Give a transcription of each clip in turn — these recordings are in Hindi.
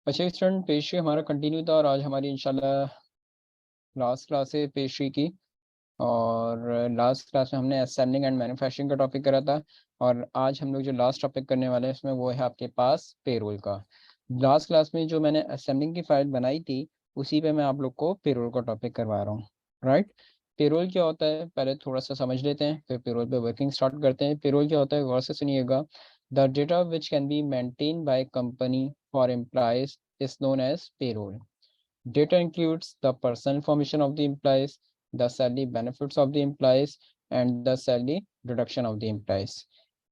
अच्छा स्टूडेंट, पेशरी हमारा कंटिन्यू था और आज हमारी इंशाल्लाह लास्ट क्लास है पेशरी की। और लास्ट क्लास में हमने असेंबलिंग एंड मैन्युफैक्चरिंग का टॉपिक करा था। और आज हम लोग जो लास्ट टॉपिक करने वाले हैं उसमें वो है आपके पास पेरोल का। लास्ट क्लास में जो मैंने असेंबलिंग की फाइल बनाई थी उसी पे मैं आप लोग को पेरोल का टॉपिक करवा रहा हूँ। राइट। पेरोल क्या होता है पहले थोड़ा सा समझ लेते हैं, फिर पेरोल पे वर्किंग स्टार्ट करते हैं। पेरोल क्या होता है गौर से सुनिएगा। The data which can be maintain by company for employees is known as payroll. Data includes the personal information of the employees, the salary benefits of the employees, and the salary deduction of the employees.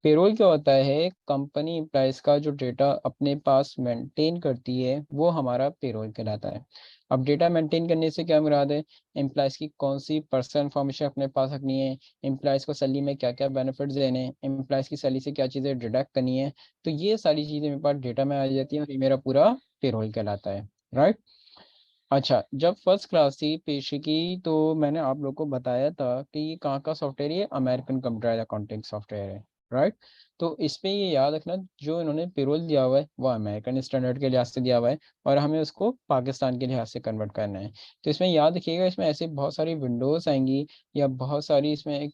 Payroll क्या होता है? कंपनी एम्प्लॉयज का जो डेटा अपने पास मेंटेन करती है वो हमारा पेरोल कहलाता है। अब डेटा मेंटेन करने से क्या मुराद है? एम्प्लॉयज की कौन सी पर्सनल इंफॉर्मेशन अपने पास रखनी है, एम्प्लॉयज को सैलरी में क्या क्या बेनिफिट्स देने हैं, एम्प्लॉयज की सैलरी से क्या चीज़ें डिडक्ट करनी है। तो ये सारी चीज़ें मेरे पास डेटा में आ जाती है और ये मेरा पूरा पेरोल कहलाता है। राइट। अच्छा, जब फर्स्ट क्लास थी पेशे की तो मैंने आप लोग को बताया था कि ये कहाँ का सॉफ्टवेयर है, ये अमेरिकन कंप्यूटर अकाउंटिंग सॉफ्टवेयर है। राइट। तो इसमें ये याद रखना जो इन्होंने पेरोल दिया हुआ है वो अमेरिकन स्टैंडर्ड के लिहाज से दिया हुआ है और हमें उसको पाकिस्तान के लिहाज से कन्वर्ट करना है। तो इसमें याद रखिएगा, इसमें ऐसे बहुत सारी विंडोज़ आएंगी या बहुत सारी इसमें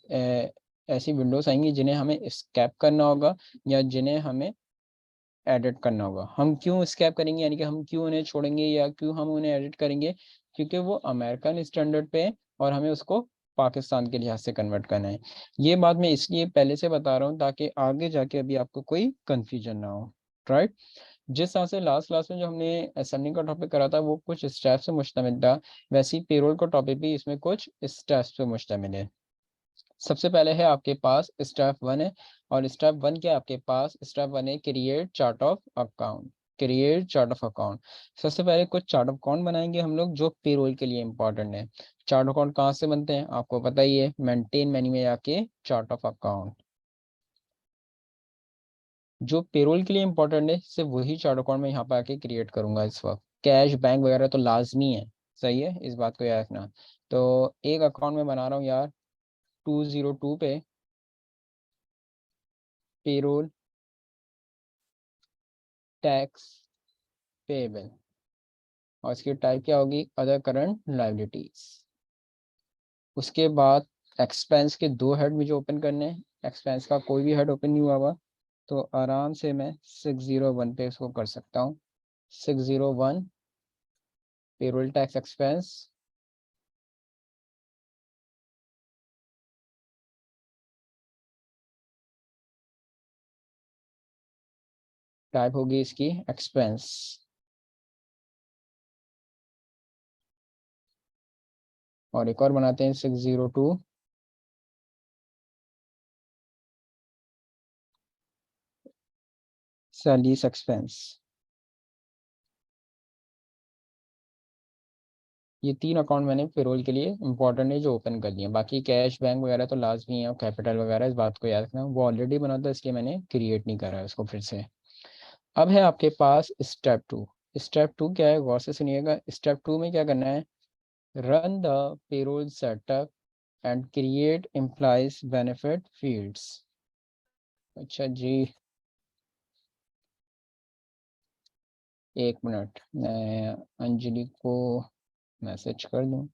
ऐसी विंडोज़ आएंगी जिन्हें हमें स्कैप करना होगा या जिन्हें हमें एडिट करना होगा। हम क्यों स्कैप करेंगे, यानी कि हम क्यों उन्हें छोड़ेंगे या क्यों हम उन्हें एडिट करेंगे? क्योंकि वो अमेरिकन स्टैंडर्ड पे है और हमें उसको पाकिस्तान के लिहाज से कन्वर्ट करना है। ये बात मैं इसलिए पहले से बता रहा हूँ ताकि आगे जाके अभी आपको कोई कंफ्यूजन ना हो। राइट। जिस तरह से लास्ट क्लास में जो हमने असेंबलिंग का टॉपिक करा था वो कुछ स्टेप से मुश्तमिल था, वैसे ही पेरोल का टॉपिक भी इसमें कुछ स्टेप से मुश्तमिल है। सबसे पहले है आपके पास स्टेप वन है। और स्टेप वन क्या है आपके पास? स्टेप वन है create chart of account. Create chart of account. सबसे पहले कुछ चार्ट ऑफ अकाउंट बनाएंगे हम लोग जो पेरोल के लिए इंपॉर्टेंट है। चार्ट ऑफ अकाउंट कहाँ से बनते हैं आपको पता ही है, मेंटेन मेन्यू में जाके चार्ट ऑफ अकाउंट। जो पेरोल के लिए इंपॉर्टेंट है सिर्फ वही चार्ट अकाउंट में यहाँ पे आके क्रिएट करूंगा इस वक्त। कैश बैंक वगैरह तो लाजमी है। सही है, इस बात को याद रखना। तो एक अकाउंट में बना रहा हूँ यार 202 पे पेरोल टैक्स पेबल। और इसकी टाइप क्या होगी? Other current liabilities. उसके बाद एक्सपेंस के दो हेड मुझे ओपन करने हैं। एक्सपेंस का कोई भी हेड ओपन नहीं हुआ हुआ तो आराम से मैं 601 पे इसको कर सकता हूँ। 601 पेरोल टैक्स एक्सपेंस। टाइप होगी इसकी एक्सपेंस। और एक और बनाते हैं 602 सैलरीज एक्सपेंस। ये तीन अकाउंट मैंने पेरोल के लिए इंपॉर्टेंट है जो ओपन कर दिए। बाकी कैश बैंक वगैरह तो लाजमी है और कैपिटल वगैरह, इस बात को याद रखना। वो ऑलरेडी बना था इसलिए मैंने क्रिएट नहीं करा है उसको फिर से। अब है आपके पास स्टेप टू। स्टेप टू क्या है गौर से सुनिएगा। स्टेप टू में क्या करना है? Run the payroll setup and create employees benefit fields. अच्छा जी, एक मिनट मैं अंजलि को मैसेज कर दूं।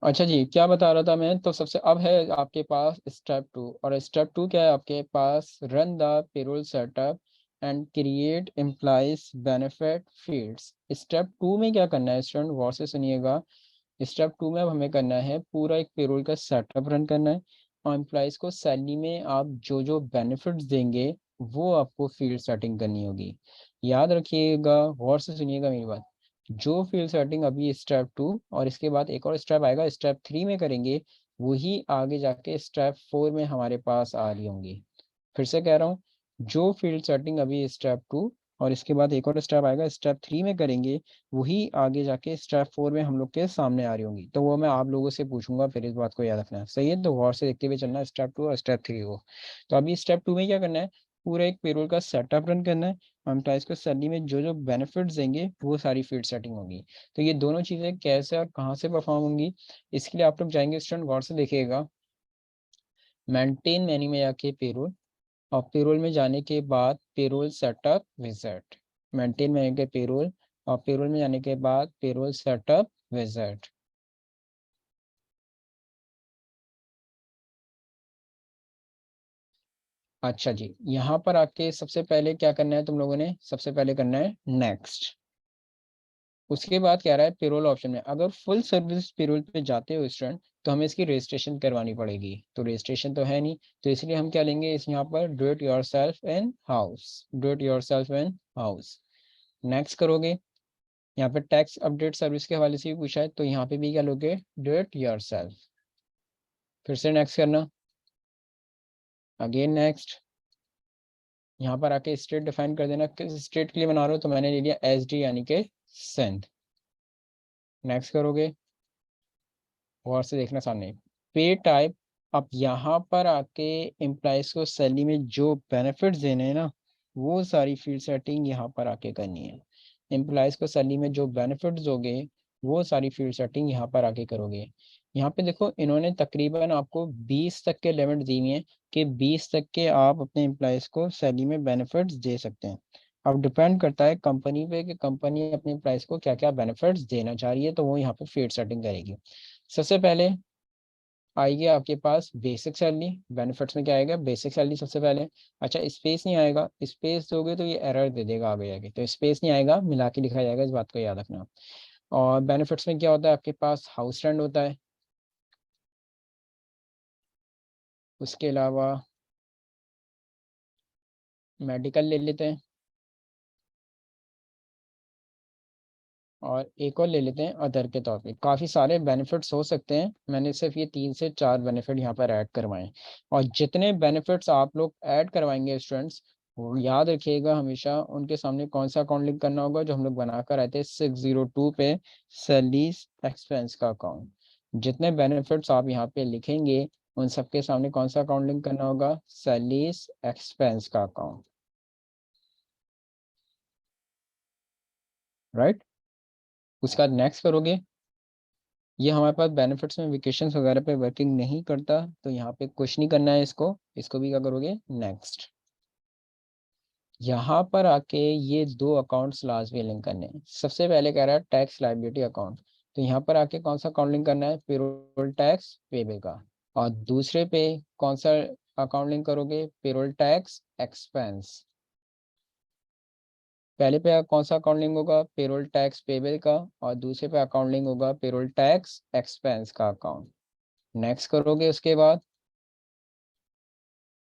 अच्छा जी, क्या बता रहा था मैं? तो सबसे अब है आपके पास स्टेप टू। और स्टेप टू क्या है आपके पास? Run the payroll setup and create employees benefit fields. Step two में क्या करना है स्टूडेंट गौर से सुनिएगा। स्टेप टू में अब हमें करना है पूरा एक पेरोल का सेटअप रन करना है और एम्प्लॉयज को सैलरी में आप जो जो बेनिफिट्स देंगे वो आपको फील्ड सेटिंग करनी होगी। याद रखिएगा, गौर से सुनिएगा मेरी बात। जो फील्ड सेटिंग अभी स्टेप टू और इसके बाद एक और स्टेप आएगा स्टेप थ्री में करेंगे, वही आगे जाके स्टेप फोर में हमारे पास आ रही होंगी। फिर से कह रहा हूँ, जो फील्ड सेटिंग अभी स्टेप टू और इसके बाद एक और स्टेप आएगा, स्टेप 3 में करेंगे, वही आगे जाके स्टेप 4 में हम लोग के सामने आ रही होंगी, तो वो मैं आप लोगों से पूछूंगा, फिर इस बात को याद रखना है। सही है, तो गौर से देखते हुए चलना स्टेप 2 और स्टेप 3 को। तो अभी स्टेप 2 में क्या करना है, पूरा एक पेरोल का सेटअप रन करना है, एम्प्लॉइज को सैलरी में जो जो बेनिफिट्स देंगे वो सारी फील्ड सेटिंग होगी। तो ये दोनों चीज़ें कैसे और कहाँ से परफॉर्म होंगी, इसके लिए आप लोग जाएंगे, स्टूडेंट गौर से देखिएगा, मेंटेन मेन्यू में जाके पेरोल, और पेरोल में जाने के बाद पेरोल सेटअप विजिट, मेंटेन में जाके पेरोल, और पेरोल में जाने के बाद पेरोल सेटअप विजिट। अच्छा जी, यहाँ पर आके सबसे पहले क्या करना है तुम लोगों ने, सबसे पहले करना है नेक्स्ट। उसके बाद क्या रहा है, पेरोल ऑप्शन में अगर फुल सर्विस पेरोल पे जाते हो स्टूडेंट, तो हमें इसकी रजिस्ट्रेशन करवानी पड़ेगी, तो रजिस्ट्रेशन तो है नहीं, तो इसलिए हम क्या लेंगे, इस यहाँ पर do it yourself in house, do it yourself in house. Next करोगे, यहाँ पे टैक्स अपडेट सर्विस के हवाले से भी पूछा है, तो यहाँ पे भी क्या लोगे, डू इट योरसेल्फ। फिर से नेक्स्ट करना, अगेन नेक्स्ट, यहाँ पर आके स्टेट डिफाइन कर देना, किस स्टेट के लिए बना रहे हो, तो मैंने ले लिया एस डी यानी कि सिंध। नेक्स्ट करोगे, और से देखना सामने, पे टाइप, अब यहाँ पर आके एम्प्लॉयज को सैलरी में जो बेनिफिट्स देने हैं ना, वो सारी फील्ड सेटिंग यहाँ पर आके करनी है। एम्प्लॉयज को सैलरी में जो बेनिफिट्स दोगे वो सारी फील्ड सेटिंग यहाँ पर आके करोगे। यहाँ पे देखो, इन्होंने तकरीबन आपको 20 तक के लिमिट दी हुई है कि 20 तक के आप अपने एम्प्लॉयज को सैलरी में बेनिफिट्स दे सकते हैं। अब डिपेंड करता है कंपनी पे कि कंपनी अपने एम्प्लॉयज को क्या क्या बेनिफिट्स देना चाह रही है, तो वो यहाँ पे फील्ड सेटिंग करेगी। सबसे पहले आएगी आपके पास बेसिक सैलरी, बेनिफिट्स में क्या आएगा, बेसिक सैलरी सबसे पहले। अच्छा, स्पेस नहीं आएगा, स्पेस दोगे तो ये एरर दे देगा आगे जाके, तो स्पेस नहीं आएगा, मिला के लिखा जाएगा, इस बात को याद रखना। और बेनिफिट्स में क्या होता है, आपके पास हाउस रेंट होता है, उसके अलावा मेडिकल ले लेते हैं, और एक और ले लेते हैं अदर के तौर पे। काफ़ी सारे बेनिफिट्स हो सकते हैं, मैंने सिर्फ ये 3 से 4 बेनिफिट यहाँ पर ऐड करवाए। और जितने बेनिफिट्स आप लोग ऐड करवाएंगे स्टूडेंट्स, वो याद रखिएगा हमेशा उनके सामने कौन सा अकाउंट लिंक करना होगा, जो हम लोग बनाकर आए थे 602 पे, सैलरीज एक्सपेंस का अकाउंट। जितने बेनिफिट्स आप यहाँ पे लिखेंगे, उन सबके सामने कौन सा अकाउंट लिंक करना होगा, सैलरीज एक्सपेंस का अकाउंट, राइट। उसके बाद नेक्स्ट करोगे, ये हमारे पास बेनिफिट्स में वेकेशंस वगैरह पे वर्किंग नहीं करता, तो यहाँ पे कुछ नहीं करना है, इसको इसको भी क्या करोगे, नेक्स्ट। यहाँ पर आके ये दो अकाउंट्स लास्ट में लिंक करने हैं। सबसे पहले कह रहा है टैक्स लायबिलिटी अकाउंट, तो यहाँ पर आके कौन सा अकाउंट लिंक करना है, पेरोल टैक्स पेबल का। और दूसरे पे कौन सा अकाउंट लिंक करोगे, पेरोल टैक्स एक्सपेंस। पहले पे कौन सा अकाउंट लिंक होगा, पेरोल टैक्स पेबल का, और दूसरे पे अकाउंट लिंक होगा पेरोल टैक्स एक्सपेंस का अकाउंट। नेक्स्ट करोगे, उसके बाद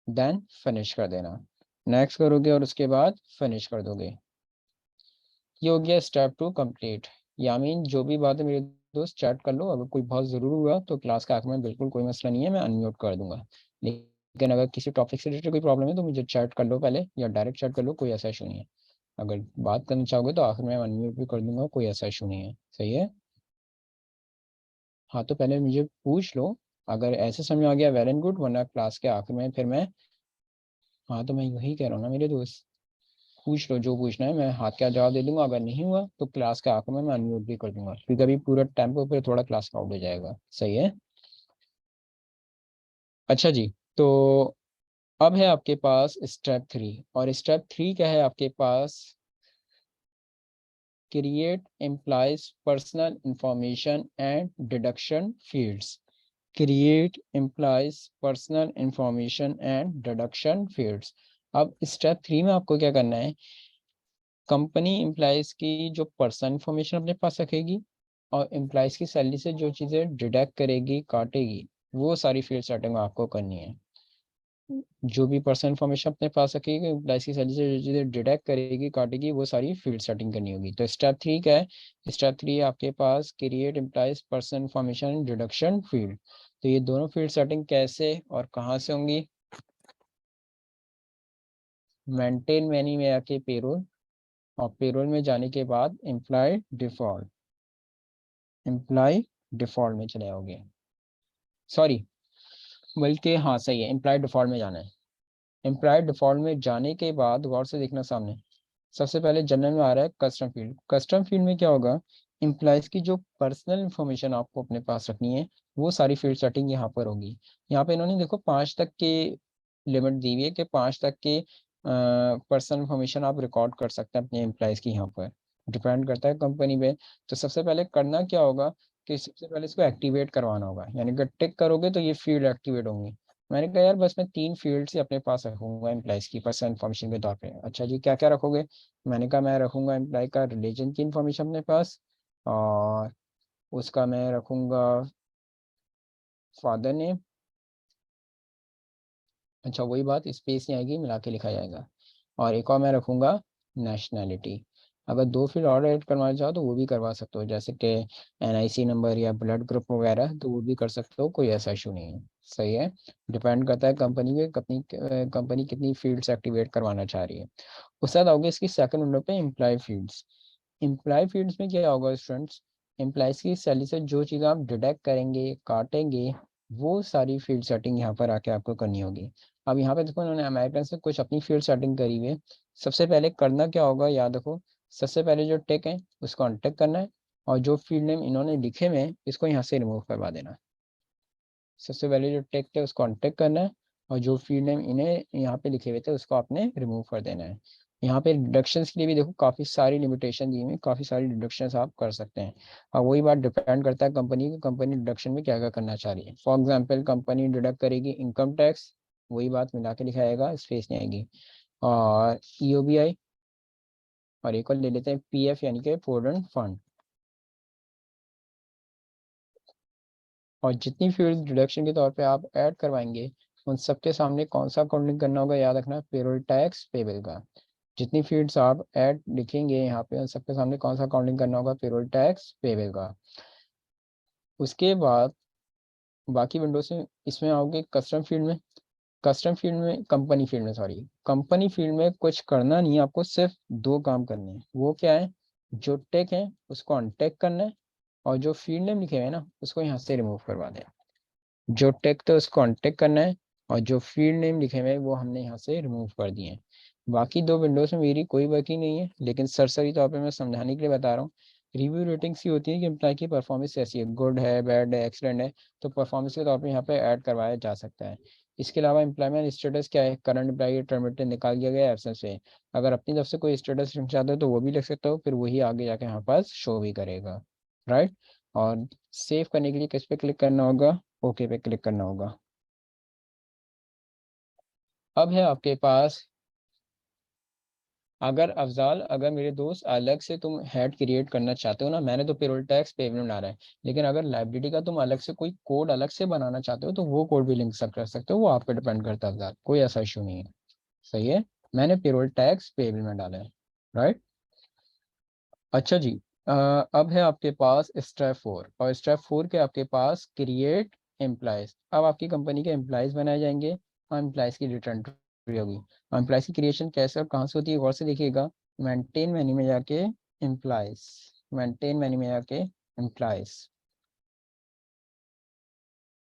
देन फिनिश कर देना। नेक्स्ट करोगे और उसके बाद फिनिश कर दोगे। ये हो गया स्टेप 2 कंप्लीट। यामीन, जो भी बात है मेरे दोस्त चैट कर लो, अगर कोई बहुत ज़रूर हुआ तो क्लास के आखिर में बिल्कुल कोई मसला नहीं है, मैं अनम्यूट कर दूंगा। लेकिन अगर किसी टॉपिक से रिलेटेड कोई प्रॉब्लम है तो मुझे चैट कर लो पहले, या डायरेक्ट चैट कर लो, कोई ऐसा इशू नहीं है। अगर बात करना चाहोगे तो आखिर में अनम्यूट भी कर दूंगा, कोई ऐसा इशू नहीं है। सही है। हाँ, तो पहले मुझे पूछ लो, अगर ऐसे समझ में आ गया वेल एंड गुड, वरना क्लास के आखिर में फिर मैं, हाँ तो मैं यही कह रहा हूँ ना मेरे दोस्त, पूछ लो जो पूछना है, मैं हाथ का जवाब दे दूंगा। अगर नहीं हुआ तो क्लास के आखिर में मैं अनम्यूट भी कर दूंगा, क्योंकि अभी पूरा टेम्पो पे थोड़ा क्लास का आउट हो जाएगा। सही है। अच्छा जी, तो अब है आपके पास स्टेप 3, और स्टेप 3 क्या है आपके पास, create employees personal information and deduction fields. Create employees personal information and deduction fields. अब स्टेप 3 में आपको क्या करना है, कंपनी एम्प्लॉयज़ की जो पर्सनल इंफॉर्मेशन अपने पास रखेगी, और एम्प्लॉयज़ की सैलरी से जो चीज़ें डिडक्ट करेगी, काटेगी, वो सारी फील्ड सेटिंग आपको करनी है। जो भी पर्सनल इंफॉर्मेशन अपने पास रखेगी, एम्प्लॉयज़ की सैलरी से जो चीज़ें डिडक्ट करेगी, काटेगी, वो सारी फील्ड सेटिंग करनी होगी। तो स्टेप 3 क्या है, स्टेप 3 आपके पास create employees personal information deduction field. तो ये दोनों फील्ड सेटिंग कैसे और कहाँ से होंगी, मेंटेन मेन्यू में आके पेरोल, और पेरोल में जाने के बाद एम्प्लॉय डिफॉल्ट में चले जाओगे, सॉरी, बल्कि हाँ सही है, एम्प्लॉय डिफॉल्ट में जाना है। एम्प्लॉय डिफॉल्ट में जाने के बाद गौर से देखना सामने, सबसे पहले जनरल में आ रहा है कस्टम फील्ड। कस्टम फील्ड में क्या होगा, एम्प्लॉयज़ की जो पर्सनल इंफॉर्मेशन आपको अपने पास रखनी है वो सारी फील्ड सेटिंग यहाँ पर होगी। यहाँ पे इन्होंने देखो 5 तक के लिमिट दी हुई है कि 5 तक के पर्सनल इंफॉर्मेशन आप रिकॉर्ड कर सकते हैं अपने एम्प्लॉयज़ की। यहाँ पर डिपेंड करता है कंपनी पे। तो सबसे पहले करना क्या होगा कि सबसे पहले इसको एक्टिवेट करवाना होगा, यानी कि टिक करोगे तो ये फील्ड एक्टिवेट होंगी। मैंने कहा यार बस मैं 3 फील्ड से अपने पास रखूंगा एम्प्लॉयज़ की पर्सनल इन्फॉर्मेशन के तौर पे। अच्छा जी, क्या क्या रखोगे? मैंने कहा मैं रखूंगा एम्प्लॉय का रिलीजन की इन्फॉर्मेशन अपने पास, और उसका मैं रखूंगा फादर नेम। अच्छा वही बात, स्पेस नहीं आएगी, मिला के लिखा जाएगा। और एक और मैं रखूंगा नेशनैलिटी। अगर 2 फील्ड और ऐड करवाना चाहो तो वो भी करवा सकते हो, जैसे कि एनआईसी नंबर या ब्लड ग्रुप वगैरह, तो वो भी कर सकते हो, कोई ऐसा इशू नहीं है। सही है, डिपेंड करता है कंपनी के, कंपनी कितनी फील्ड्स एक्टिवेट करवाना चाह रही है। उसके बाद आओगे इसकी सेकंड विंडो पे एम्प्लॉय फील्ड्स। एम्प्लॉय फील्ड्स में क्या होगा स्टूडेंट्स, एम्प्लॉयज़ की सैलरी से जो चीज़ें आप डिडक्ट करेंगे, काटेंगे, वो सारी फील्ड सेटिंग यहाँ पर आके आपको करनी होगी। अब यहाँ पे देखो इन्होंने अमेरिकन से कुछ अपनी फील्ड सेटिंग करी हुई है। सबसे पहले करना क्या होगा, याद रखो, सबसे पहले जो टेक है उसको अनटेक करना है, और जो फील्ड नेम इन्होंने लिखे हुए हैं इसको यहाँ से रिमूव करवा देना है। सबसे पहले जो टेक्स्ट है उसको अनटेक करना है, और जो फील्ड नेम इन्हें यहाँ पे लिखे हुए थे उसको आपने रिमूव कर देना है। यहाँ पे डिडक्शंस के लिए भी देखो काफ़ी सारी लिमिटेशन दी हुई है, काफ़ी सारी डिडक्शंस आप कर सकते हैं। और वही बात डिपेंड करता है कंपनी की, कंपनी डिडक्शन में क्या क्या करना चाह रही है। फॉर एग्जाम्पल कंपनी डिडक्ट करेगी इनकम टैक्स, वही बात मिला के लिखाएगा, स्पेस नहीं आएगी, और ईओबीआई, और एक और ले लेते हैं पीएफ यानी कि प्रोविडेंट फंड। और जितनी फील्ड डिडक्शन के तौर पे आप ऐड करवाएंगे उन सबके सामने कौन सा अकाउंटिंग करना होगा, याद रखना, पेरोल टैक्स पेबल का। जितनी फील्ड्स आप ऐड लिखेंगे यहाँ पे उन सबके सामने कौन सा अकाउंटिंग करना होगा, पेरोल टैक्स पेबल का। उसके बाद बाकी विंडोज में इसमें आओगे कस्टम फील्ड में। कस्टम फील्ड में कंपनी फील्ड में, सॉरी, कंपनी फील्ड में कुछ करना नहीं है आपको, सिर्फ 2 काम करने हैं। वो क्या है, जो टेक है उसको अनटेक करना है, और जो फील्ड नेम लिखे हुए हैं ना उसको यहाँ से रिमूव करवा दें। जो टेक्स्ट है उसको अनटेक करना है, और जो फील्ड नेम लिखे हुए हैं वो हमने यहाँ से रिमूव कर दिए हैं। बाकी 2 विंडोज में मेरी कोई वर्किंग नहीं है, लेकिन सरसरी तौर पे मैं समझाने के लिए बता रहा हूँ। रिव्यू रेटिंग्स ही होती है कि एम्प्लॉय की परफॉर्मेंस कैसी है, गुड है, बैड है, एक्सलेंट है, तो परफॉर्मेंस के तौर पे यहाँ पे ऐड करवाया जा सकता है। इसके अलावा एम्प्लॉयमेंट स्टेटस क्या है, करंट एम्प्लॉय टर्मिनेटेड निकाल दिया गया एब्सेंस से। अगर अपनी तरफ से कोई स्टेटस चाहते हो तो वो भी लिख सकते हो, फिर वही आगे जाके यहाँ पास शो भी करेगा, राइट। और सेव करने के लिए किस पे क्लिक करना होगा, ओके पे क्लिक करना होगा। अब है आपके पास, अगर अफजाल, अगर मेरे दोस्त अलग से तुम हेड क्रिएट करना चाहते हो ना, मैंने तो पेरोल टैक्स पेमेंट बना रहा है, लेकिन अगर लाइबिलिटी का तुम अलग से कोई कोड अलग से बनाना चाहते हो तो वो कोड भी लिंक सब कर सकते हो, वो आप पे डिपेंड करता है अफजाल, कोई ऐसा इशू नहीं है। सही है, मैंने पेरोल टैक्स पेमेंट में डाला है, राइट। अच्छा जी, अब है आपके पास स्टेप 4, और स्टेप 4 के आपके पास क्रिएट एम्प्लॉयज़। अब आपकी कंपनी के एम्प्लॉयज़ बनाए जाएंगे और एम्प्लॉयज़ की रिटर्न होगी। और एम्प्लॉयज़ की क्रिएशन कैसे और कहाँ से होती है, गौर से देखिएगा। मेंटेन मेन्यू में जाके एम्प्लॉयज़, मेंटेन मेन्यू में जाके एम्प्लॉयज़।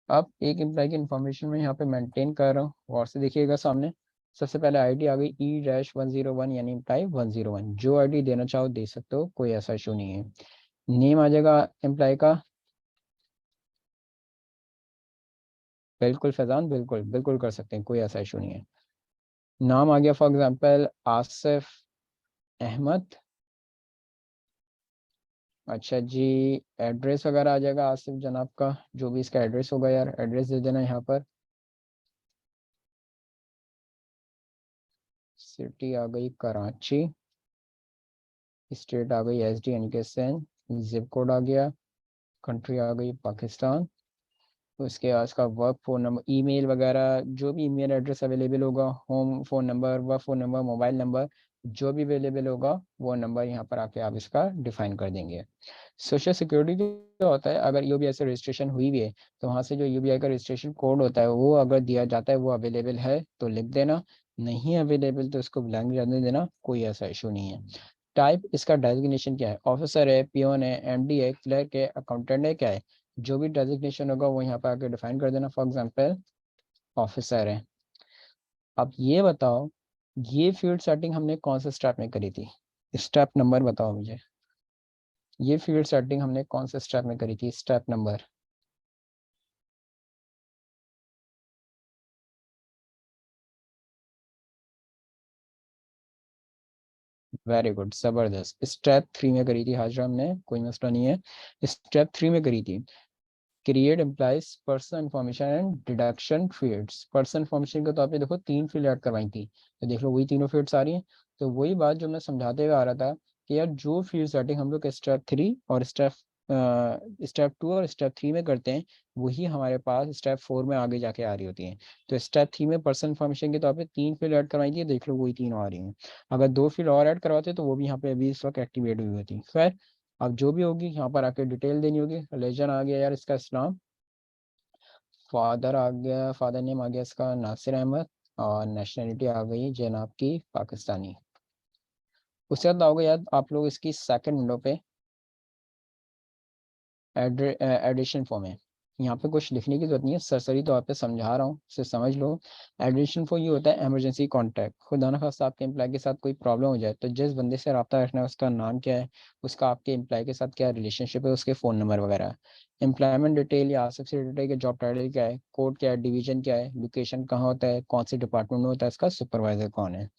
अब एक एम्प्लॉय की इन्फॉर्मेशन में यहाँ पे मेंटेन कर रहा हूँ, गौर से देखिएगा सामने। सबसे पहले आईडी आ गई E-101, यानी एम्प्लॉय 101, जो आईडी देना चाहो दे सकते हो, कोई ऐसा इशू नहीं है। नेम आ जाएगा एम्प्लॉय का, बिल्कुल फैजान, बिल्कुल बिल्कुल कर सकते हैं, कोई ऐसा इशू नहीं है। नाम आ गया फॉर एग्जांपल आसिफ अहमद। अच्छा जी, एड्रेस वगैरह आ जाएगा आसिफ जनाब का, जो भी इसका एड्रेस होगा यार, एड्रेस दे देना यहाँ पर। सिटी आ गई कराची, स्टेट आ गई SD यानी कि सिंध, जिप कोड आ गया, कंट्री आ गई पाकिस्तान। उसके आज का वर्क फ़ोन नंबर, ईमेल वगैरह, जो भी ईमेल एड्रेस अवेलेबल होगा, home phone number, work phone number, mobile number, जो भी अवेलेबल होगा वो नंबर यहाँ पर आके आप इसका डिफाइन कर देंगे। सोशल सिक्योरिटी जो होता है, अगर यूबीआई से रजिस्ट्रेशन हुई भी है तो वहाँ से जो यूबीआई का रजिस्ट्रेशन कोड होता है वो अगर दिया जाता है, वो अवेलेबल है तो लिख देना, नहीं अवेलेबल तो उसको ब्लैंक रहने देना, कोई ऐसा इशू नहीं है। टाइप इसका डेजिग्नेशन क्या है, ऑफिसर है, पियोन है, एमडी है, क्लर्क है, अकाउंटेंट है, क्या है। जो भी डेजिग्नेशन होगा वो यहाँ पे आके डिफाइन कर देना। फॉर एग्जांपल ऑफिसर है। अब ये बताओ, ये फील्ड सेटिंग हमने कौन से स्टेप में करी थी, स्टेप नंबर बताओ मुझे। ये फील्ड सेटिंग हमने कौन से स्टेप में करी थी, स्टेप नंबर। वेरी गुड, जबरदस्त। स्टेप 3 में करी थी हाजरा हमने, कोई मसला नहीं है। स्टेप 3 में करी थी, create employees personal information and deduction fields. Personal information के तौर पे देखो 3 फील्ड ऐड करवाई थी, तो देख लो वही तीनों फील्ड्स आ रही हैं। तो वही बात जो मैं समझाते हुए आ रहा था कि यार जो फील्ड सेटिंग हम लोग स्टेप 3 और स्टेप 2 और स्टेप 3 में करते हैं, वही हमारे पास स्टेप 4 में आगे जाके आ रही होती हैं। तो स्टेप 3 में पर्सनल इन्फॉर्मेशन के तौर पे 3 फील्ड ऐड करवाई थी, देख लो वही तीनों आ रही हैं। अगर 2 फील्ड और ऐड करवाते तो वो भी यहाँ पे अभी इस वक्त एक्टिवेट हुई होती। खैर, अब जो भी होगी यहाँ पर आके डिटेल देनी होगी। रिलीजन आ गया यार इसका इस्लाम, फादर आ गया, फादर नेम आ गया इसका नासिर अहमद, और नेशनलिटी आ गई जनाब की पाकिस्तानी। उसके बाद आओगे यार आप लोग इसकी सेकंड विंडो पे, एडिशन फॉर्म है। यहाँ पे कुछ लिखने की जरूरत नहीं है, सरसरी तौर पे समझा रहा हूँ, इसे समझ लो। एडिशन फॉर्म ये होता है इमरजेंसी कॉन्टैक्ट। खुदा न खास्ता आपके एम्प्लॉय के साथ कोई प्रॉब्लम हो जाए, तो जिस बंदे से रब्ता रखना है उसका नाम क्या है, उसका आपके एम्प्लॉय के साथ क्या रिलेशनशिप है, उसके फ़ोन नंबर वगैरह, एम्प्लॉयमेंट डिटेल या सबसे डिटेल के जॉब टाइटल क्या है, कोड क्या है, डिवीजन क्या है, लोकेशन कहाँ होता है, कौन से डिपार्टमेंट में होता है, इसका सुपरवाइजर कौन है।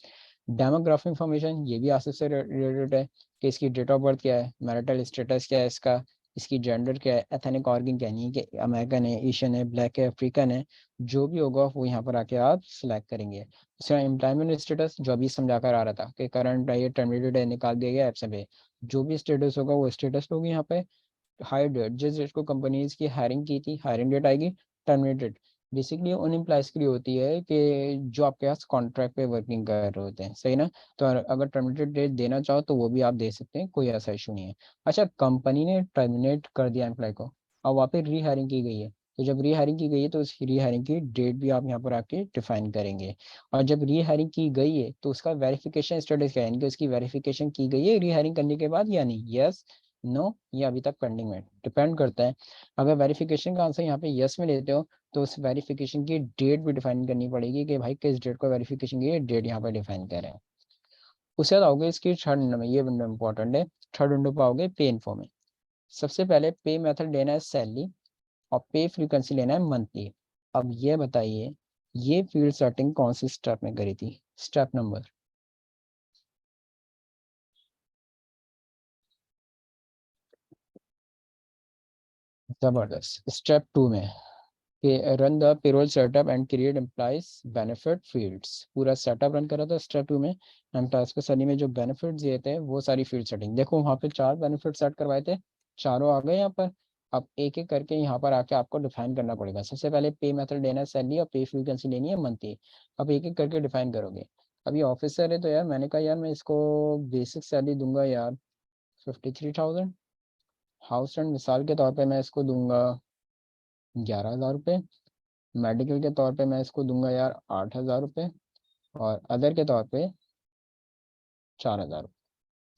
डेमोग्राफिक इंफॉर्मेशन ये भी आसिफ से रिलेटेड है कि इसकी डेट ऑफ बर्थ क्या है, मैरिटल स्टेटस क्या है इसका, इसकी जेंडर क्या है, एथनिक ऑर्गन क्या नहीं है कि अमेरिकन है, एशियन है, ब्लैक है, अफ्रीकन है। जो भी होगा वो यहाँ पर आके आप सिलेक्ट करेंगे। उसका एम्प्लॉयमेंट स्टेटस जो अभी समझा कर आ रहा था कि करंट है, ये टर्मिनेटेड है, निकाल दिया गया ऐप से पे, जो भी स्टेटस होगा वो स्टेटस होगी यहाँ पे। हायर डेट, जिस डेट को कंपनीज की हायरिंग की थी, हायरिंग डेट आएगी। टर्मिनेटेड बेसिकली उन एम्प्लॉयज के लिए होती है कि जो आपके पास कॉन्ट्रैक्ट पे वर्किंग कर रहे होते हैं, सही ना। तो अगर टर्मिनेटेड डेट देना चाहो तो वो भी आप दे सकते हैं, कोई ऐसा इशू नहीं है। अच्छा, कंपनी ने टर्मिनेट कर दिया एम्प्लॉय को, अब वहाँ पे री हायरिंग की गई है, तो जब री हायरिंग की गई है तो उस री हायरिंग की डेट भी आप यहाँ पर आके डिफाइन करेंगे। और जब री हायरिंग की गई है तो उसका वेरिफिकेशन स्टेटस क्या है, यानी कि उसकी वेरिफिकेशन की गई है री हायरिंग करने के बाद या नहीं, यस, नो, ये अभी तक पेंडिंग में डिपेंड करता है। अगर वेरिफिकेशन का आंसर यहाँ पे यस में लेते हो तो उस वेरिफिकेशन की डेट भी डिफाइन करनी पड़ेगी कि भाई किस डेट को वेरिफिकेशन की डेट यहाँ पे डिफाइन करें। उसके बाद आओगे इसकी थर्ड विंडो में, ये विंडो इंपॉर्टेंट है। थर्ड विंडो पर आओगे पे इन्फो में। सबसे पहले पे मेथड लेना है सैलरी, और पे फ्रीक्वेंसी लेना है मंथली। अब ये बताइए, ये फील्ड सेटिंग कौन सी स्टेप में करी थी, स्टेप नंबर। जबरदस्त, स्टेप 2 में run the payroll setup and create employees benefit fields. पूरा सेटअप रन करा था स्टेप 2 में। एम्प्लॉइज को सैलरी में जो बेनिफिट्स दिए थे वो सारी फील्ड सेटिंग, देखो वहाँ पे 4 बेनिफिट सेट करवाए थे, चारों आ गए यहाँ पर। अब एक एक करके यहाँ पर आके आपको डिफाइन करना पड़ेगा। सबसे पहले पे मेथड लेना है सैलरी, और पे फ्रीक्वेंसी लेनी है मंथली। अब एक एक करके डिफाइन करोगे। अभी ऑफिसर है तो यार मैंने कहा यार मैं इसको बेसिक सैलरी दूंगा यार 53,000। हाउस रेंट मिसाल के तौर पे मैं इसको दूंगा 11,000 रुपये। मेडिकल के तौर पे मैं इसको दूंगा यार 8,000 रुपये। और अदर के तौर पे 4,000।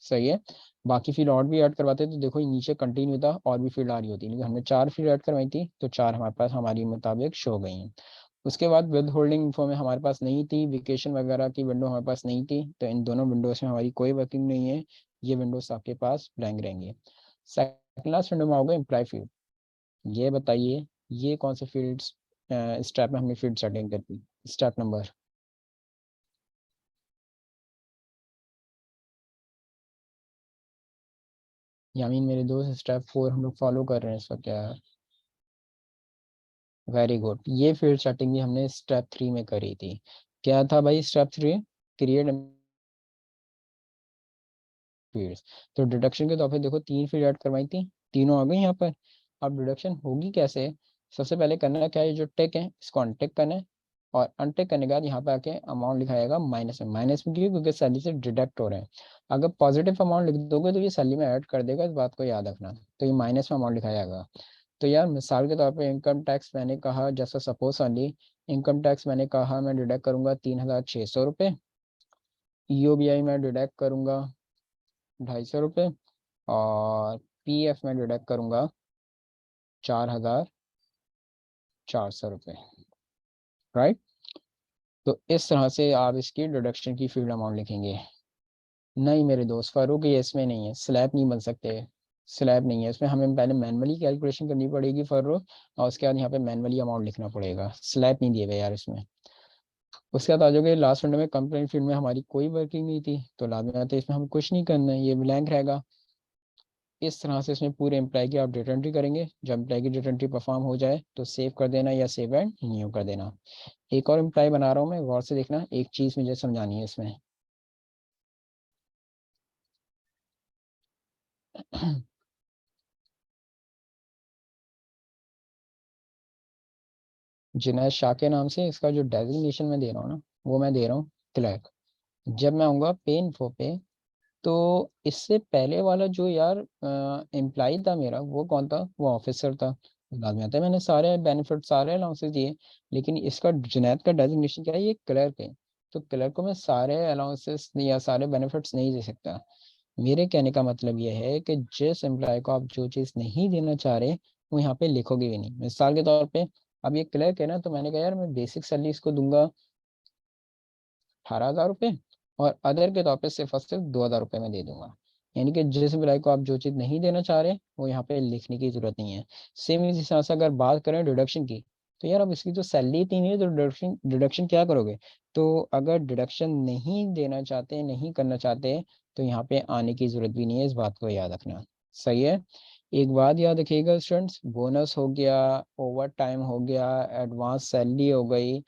सही है। बाकी फील्ड और भी ऐड करवाते तो देखो ये नीचे कंटिन्यू था, और भी फील्ड आ रही होती, लेकिन हमने 4 फील्ड ऐड करवाई थी तो 4 हमारे पास हमारी मुताबिक शो गई हैं। उसके बाद विद होल्डिंग इन्फो में हमारे पास नहीं थी, वेकेशन वगैरह की विंडो हमारे पास नहीं थी, तो इन दोनों विंडोज में हमारी कोई वर्किंग नहीं है। ये विंडोज आपके पास ब्लैंक रहेंगे। सेकंड लास्ट विंडो में आओगे एम्प्लॉय फील्ड। ये बताइए, ये कौन से फील्ड स्टेप में हमने फील्ड सेटिंग कर दी, स्टेप नंबर। यामीन मेरे दोस्त, स्टेप 4 हम लोग फॉलो कर रहे हैं इसका क्या है। वेरी गुड, ये फील्ड सेटिंग भी हमने स्टेप 3 में करी थी। क्या था भाई स्टेप 3, क्रिएट फील्ड्स। तो डिडक्शन के तौर पे देखो 3 फील्ड ऐड करवाई थी, तीनों आ गई यहाँ पर। अब डिडक्शन होगी कैसे, सबसे पहले करना क्या है, जो टेक है इसको अनटेक करना है, और अनटेक करने के बाद यहाँ पे आके अमाउंट लिखाएगा माइनस में। माइनस में क्यों, क्योंकि सैलरी से डिडक्ट हो रहे हैं। अगर पॉजिटिव अमाउंट लिख दोगे तो ये सैलरी में ऐड कर देगा, इस बात को याद रखना। तो ये माइनस में अमाउंट लिखाएगा। तो यार मिसाल के तौर पे इनकम टैक्स मैंने कहा, जैसा सपोज ऑनली इनकम टैक्स मैंने कहा मैं डिडक्ट करूंगा 3,600 रुपये। ईओबीआई मैं डिडक्ट करूंगा ₹250 और पीएफ में डिडक्ट करूँगा ₹4,400, राइट। तो इस तरह से आप इसकी डिडक्शन की फील्ड अमाउंट लिखेंगे। नहीं मेरे दोस्त फारूक, ये इसमें नहीं है, स्लैब नहीं बन सकते। स्लैब नहीं है इसमें, हमें पहले मैनुअली कैलकुलेशन करनी पड़ेगी फारूक, और उसके बाद यहाँ पे मैनुअली अमाउंट लिखना पड़ेगा। स्लैब नहीं दिए हुए यार इसमें। उसके बाद आ जाओगे लास्ट फंड में, कंप्लेंट फील्ड में हमारी कोई वर्किंग नहीं थी, तो लाभ में आते इसमें हम कुछ नहीं करना है, ये ब्लैंक रहेगा। इस तरह से इसमें पूरे एम्प्लॉय की आप डेटा एंट्री करेंगे। जब एम्प्लॉय की डेटा एंट्री परफॉर्म हो जाए तो सेव कर देना या सेव एंड न्यू कर देना। एक और एम्प्लॉय बना रहा हूँ मैं, गौर से देखना, एक चीज़ मुझे समझानी है इसमें। जुनैद शाह के नाम से इसका जो डेजिग्नेशन मैं दे रहा हूँ ना, वो मैं दे रहा हूँ क्लर्क। जब मैं आऊँगा पे इन्फो पे, तो इससे पहले वाला जो यार एम्प्लॉय था मेरा, वो कौन था? वो ऑफिसर था। बाद में आता है मैंने सारे बेनिफिट सारे अलाउंसेस दिए, लेकिन इसका जुनैद का डेजिग्नेशन क्या है? ये क्लर्क है। तो क्लर्क को मैं सारे अलाउंसेस या सारे बेनिफिट्स नहीं दे सकता। मेरे कहने का मतलब ये है कि जिस एम्प्लॉय को आप जो चीज़ नहीं देना चाह रहे, वो यहाँ पे लिखोगे भी नहीं। मिसाल के तौर पे, अब ये क्लर्क है ना, तो मैंने कहा यार मैं बेसिक सैलरी इसको दूंगा ₹18,000, और अदर के तौर पे सिर्फ और सिर्फ ₹2,000 में दे दूंगा। यानी कि जिस एम्प्लॉय को आप जो चीज़ नहीं देना चाह रहे, वो यहाँ पे लिखने की जरूरत नहीं है। सेम इसी हिसाब से अगर बात करें डिडक्शन की, तो यार अब इसकी तो सैलरी इतनी नहीं है, तो डिडक्शन डिडक्शन क्या करोगे? तो अगर डिडक्शन नहीं देना चाहते, नहीं करना चाहते, तो यहाँ पे आने की जरूरत भी नहीं है, इस बात को याद रखना। सही है। एक बात याद रखिएगा स्टूडेंट्स, बोनस हो गया, ओवर टाइम हो गया, एडवांस सैलरी हो गई,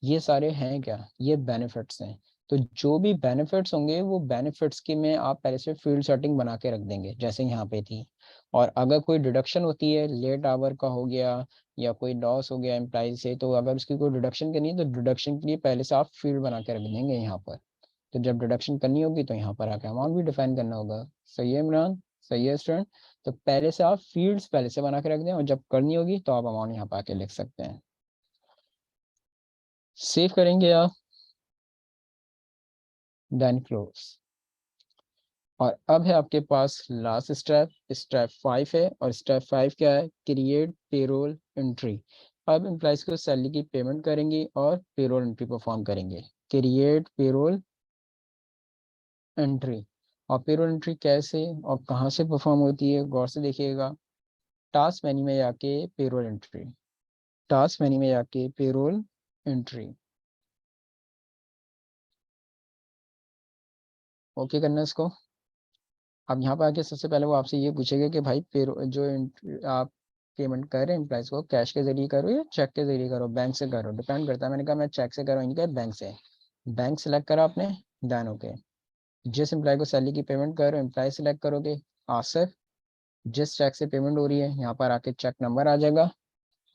ये सारे हैं क्या? ये बेनिफिट्स हैं। तो जो भी बेनिफिट्स होंगे, वो बेनिफिट्स की में आप पहले से फील्ड सेटिंग बना के रख देंगे, जैसे यहाँ पे थी। और अगर कोई डिडक्शन होती है, लेट आवर का हो गया या कोई लॉस हो गया एम्प्लॉय से, तो अगर उसकी कोई डिडक्शन करनी है, तो डिडक्शन के लिए पहले से आप फील्ड बना के रख देंगे यहाँ पर। तो जब डिडक्शन करनी होगी, तो यहाँ पर आके अमाउंट भी डिफाइन करना होगा। सही है इमरान? सही है स्टूडेंट? तो पहले से आप फील्ड्स पहले से बना के रख दें, और जब करनी होगी तो आप अमाउंट यहाँ पर आके लिख सकते हैं। सेव करेंगे आप, देन क्लोज। और अब है आपके पास लास्ट स्टेप, स्टेप 5 है, और स्टेप 5 क्या है? Create payroll entry. अब एम्प्लॉइज को सैलरी की पेमेंट करेंगे और पेरोल एंट्री परफॉर्म करेंगे। Create payroll entry. और पेरोल एंट्री कैसे और कहाँ से परफॉर्म होती है, गौर से देखिएगा। टास्क मेन्यू में जाके पेरोल एंट्री, टास्क मेन्यू में जाके पेरोल एंट्री, ओके करना है इसको। अब यहाँ पर आके सबसे पहले वो आपसे ये पूछेगा कि भाई पेरो जो आप पेमेंट कर रहे हैं एम्प्लॉइज को, कैश के जरिए करो या चेक के जरिए करो, बैंक से करो, डिपेंड करता है। मैंने कहा मैं चेक से करो, इनका बैंक से। बैंक सेलेक्ट करा आपने, डन। ओके। जिस एम्प्लॉय को सैलरी की पेमेंट करो, एम्प्लॉय सेलेक्ट करोगे, आसिफ। जिस चेक से पेमेंट हो रही है, यहाँ पर आके चेक नंबर आ जाएगा,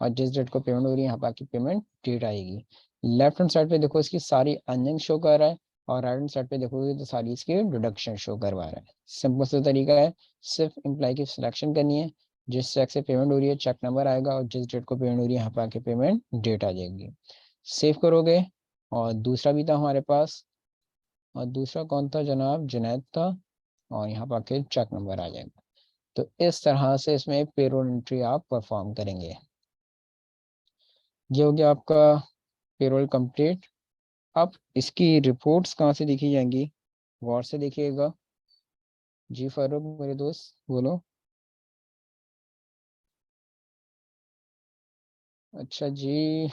और जिस डेट को पेमेंट हो रही है, यहाँ पर आपकी पेमेंट डेट आएगी। लेफ्ट हैंड साइड पे देखो इसकी सारी अर्निंग शो कर रहा है, और राइट हैंड साइड पे देखोगे तो सारी इसकी डिडक्शन शो करवा रहा है। सिंपल सा तरीका है, सिर्फ एम्प्लॉय की सिलेक्शन करनी है, जिस चेक से पेमेंट हो रही है चेक नंबर आएगा, और जिस डेट को पेमेंट हो रही है यहाँ पर आके पेमेंट डेट आ जाएगी। सेव करोगे। और दूसरा भी था हमारे पास, और दूसरा कौन था जनाब? जुनैद था। और यहाँ पर आके चेक नंबर आ जाएगा। तो इस तरह से इसमें पेरोल एंट्री आप परफॉर्म करेंगे। ये हो गया आपका पेरोल कंप्लीट। अब इसकी रिपोर्ट्स कहाँ से देखी जाएंगी? गौर से देखिएगा। जी फारूक मेरे दोस्त बोलो। अच्छा जी।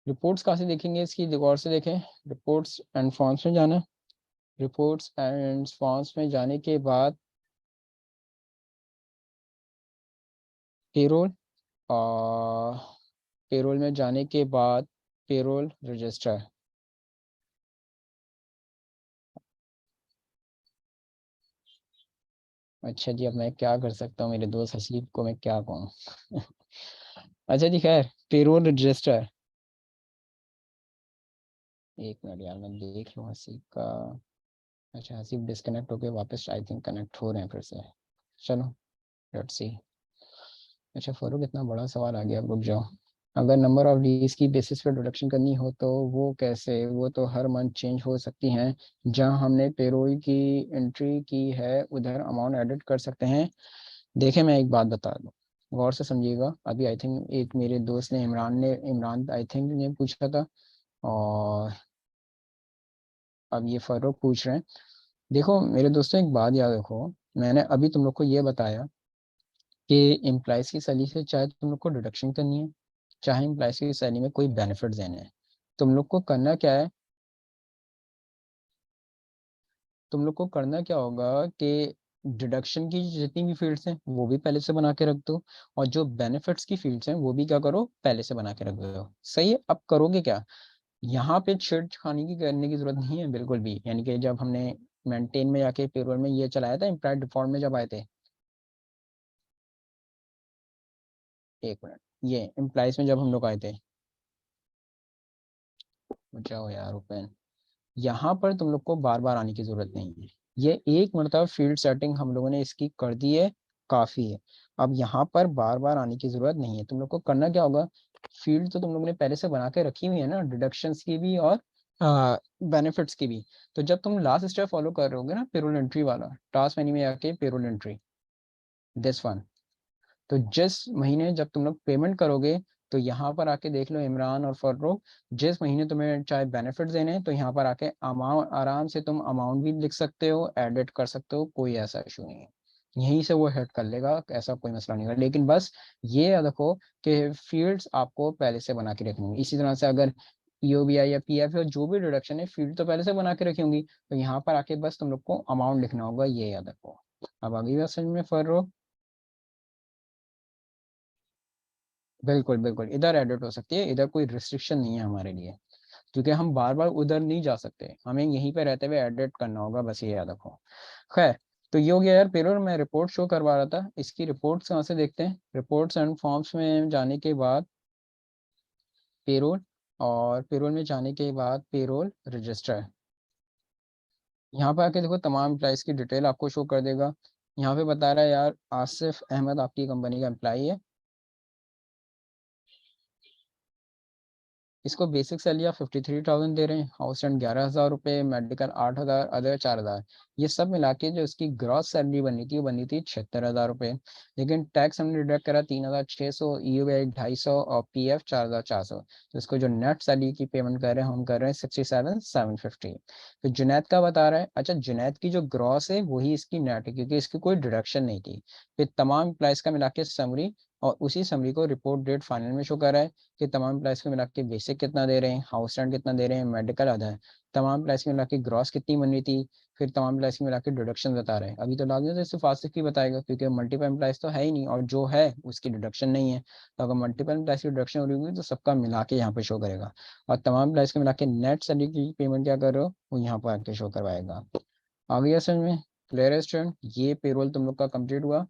रिपोर्ट्स कहाँ से देखेंगे इसकी? गौर से देखें। रिपोर्ट्स एंड फॉर्म्स में जाना। रिपोर्ट्स एंड फॉर्म्स में जाने के बाद पेरोल, और पेरोल में जाने के बाद पेरोल रजिस्टर। अच्छा जी, अब मैं क्या कर सकता हूँ मेरे दोस्त हसीब को, मैं क्या कहूँ? अच्छा जी खैर, पेरोल रजिस्टर। एक मिनट यार, मैं देख लूँ हसीब का। अच्छा आसिफ डिस्कनेक्ट होके वापस आई थिंक कनेक्ट हो रहे हैं फिर से। चलो लेट्स सी। अच्छा फरूक इतना बड़ा सवाल आ गया, अब रुक जाओ। अगर नंबर ऑफ लीज की बेसिस पे डिडक्शन करनी हो तो वो कैसे? वो तो हर मंथ चेंज हो सकती हैं। जहां हमने पेरोल की एंट्री की है उधर अमाउंट एडिट कर सकते हैं। देखे मैं एक बात बता दूं, गौर से समझिएगा। अभी आई थिंक एक मेरे दोस्त ने इमरान आई थिंक ने पूछा था, और अब ये फरूक पूछ रहे हैं। देखो मेरे दोस्तों एक बात याद रखो, मैंने अभी तुम लोग को ये बताया कि एम्प्लॉयज़ की सैलरी से चाहे तुम लोग को डिडक्शन करनी है, चाहे एम्प्लॉयज़ की सैलरी में कोई बेनिफिट देने हैं, तुम लोग को करना क्या है? तुम लोग को करना क्या होगा कि डिडक्शन की जितनी भी फील्ड्स हैं वो भी पहले से बना के रख दो, और जो बेनिफिट्स की फील्ड्स हैं वो भी क्या करो, पहले से बना के रख दो। सही है? अब करोगे क्या? यहाँ पे छेड़खानी की करने की जरूरत नहीं है बिल्कुल भी। यानी कि जब हमने मेंटेन में जाके पेरोल में ये चलाया था, एम्प्लॉय डिफॉल्ट में जब आए थे, एक मिनट, ये एम्प्लॉयज में जब हम लोग आए थे, बचाओ यार ओपन, यहाँ पर तुम लोग को बार बार आने की जरूरत नहीं है। ये एक मरतबा फील्ड सेटिंग हम लोगों ने इसकी कर दी है, काफी है। अब यहाँ पर बार बार आने की जरूरत नहीं है। तुम लोग को करना क्या होगा, फील्ड तो तुम लोगों ने पहले से बना के रखी हुई है ना, डिडक्शंस की भी और बेनिफिट्स की भी। तो जब तुम लास्ट स्टेप फॉलो कर रहे होगे ना, पेरोल एंट्री वाला, टास्क मेन्यू में आके पेरोल एंट्री, दिस वन, तो जिस महीने जब तुम लोग पेमेंट करोगे, तो यहाँ पर आके देख लो इमरान और फर्रुख, जिस महीने तुम्हें चाहे बेनिफिट देने हैं, तो यहाँ पर आके अमाउंट आराम से तुम अमाउंट भी लिख सकते हो, एडिट कर सकते हो, कोई ऐसा इशू नहीं है। यहीं से वो हेड कर लेगा, ऐसा कोई मसला नहीं है। लेकिन बस ये याद रखो कि फील्ड्स आपको पहले से बना के रखनी होंगी। इसी तरह से अगर ईओबीआई या पीएफ या जो भी डिडक्शन है, फील्ड तो पहले से बना के रखी होंगी, तो यहाँ पर आके बस तुम लोग को अमाउंट लिखना होगा, ये याद रखो। अब अगली बात समझ में फर्रुख? बिल्कुल बिल्कुल, इधर एडिट हो सकती है, इधर कोई रिस्ट्रिक्शन नहीं है हमारे लिए, क्योंकि हम बार बार उधर नहीं जा सकते, हमें यहीं पे रहते हुए एडिट करना होगा, बस ये याद रखो। खैर, तो ये हो गया यार पेरोल। मैं रिपोर्ट शो करवा रहा था, इसकी रिपोर्ट्स कहाँ से देखते हैं? रिपोर्ट्स एंड फॉर्म्स में जाने के बाद पेरोल, और पेरोल में जाने के बाद पेरोल रजिस्टर, यहाँ पे आके देखो तमाम एम्प्लॉइज की डिटेल आपको शो कर देगा। यहाँ पे बता रहा है यार आसिफ अहमद आपकी कंपनी का एम्प्लॉई है, इसको बेसिक सैलरी आप 53,000 दे रहे हैं, हाउस रेंट 11,000 रुपये, मेडिकल 8,000, अदर 4,000, ये सब मिला के जो इसकी ग्रॉस सैलरी बनी थी वो बनी थी 76,000 रुपये। लेकिन टैक्स हमने डिडक्ट करा 3,600, ईओबीआई 250 और पीएफ 4,400, तो इसको जो नेट सैलरी की पेमेंट कर रहे हैं हम कर रहे हैं 67,750। फिर जुनैद का बता रहा है, अच्छा जुनैद की जो ग्रॉस है वही इसकी नेट है, क्योंकि इसकी कोई डिडक्शन नहीं थी। फिर तमाम एम्प्लॉयज़ का मिला के समरी, और उसी समरी को रिपोर्ट डेट फाइनल में शो कर रहा है कि तमाम प्राइस को मिला के बेसिक कितना दे रहे हैं, हाउस रेंट कितना दे रहे हैं, मेडिकल आधा है, तमाम प्राइस को मिला के ग्रॉस कितनी बन रही थी, फिर तमाम प्राइस को मिला के डिडक्शन बता रहे हैं। अभी तो लागू तो सिर्फ आसिफ की बताएगा, क्योंकि मल्टीपल एम्प्लॉयज तो है ही नहीं, और जो है उसकी डिडक्शन नहीं है। तो अगर मल्टीपल एम्प्लॉयज की डिडक्शन हो रही होगी तो सबका मिला के यहाँ पे शो करेगा, और तमाम प्राइस को मिला के नेट सैलरी की पेमेंट क्या कर रहे हो वो यहाँ पर आके शो करवाएगा। आ गया समझ में? क्लियर है स्टूडेंट? ये पेरोल तुम लोग का कंप्लीट हुआ।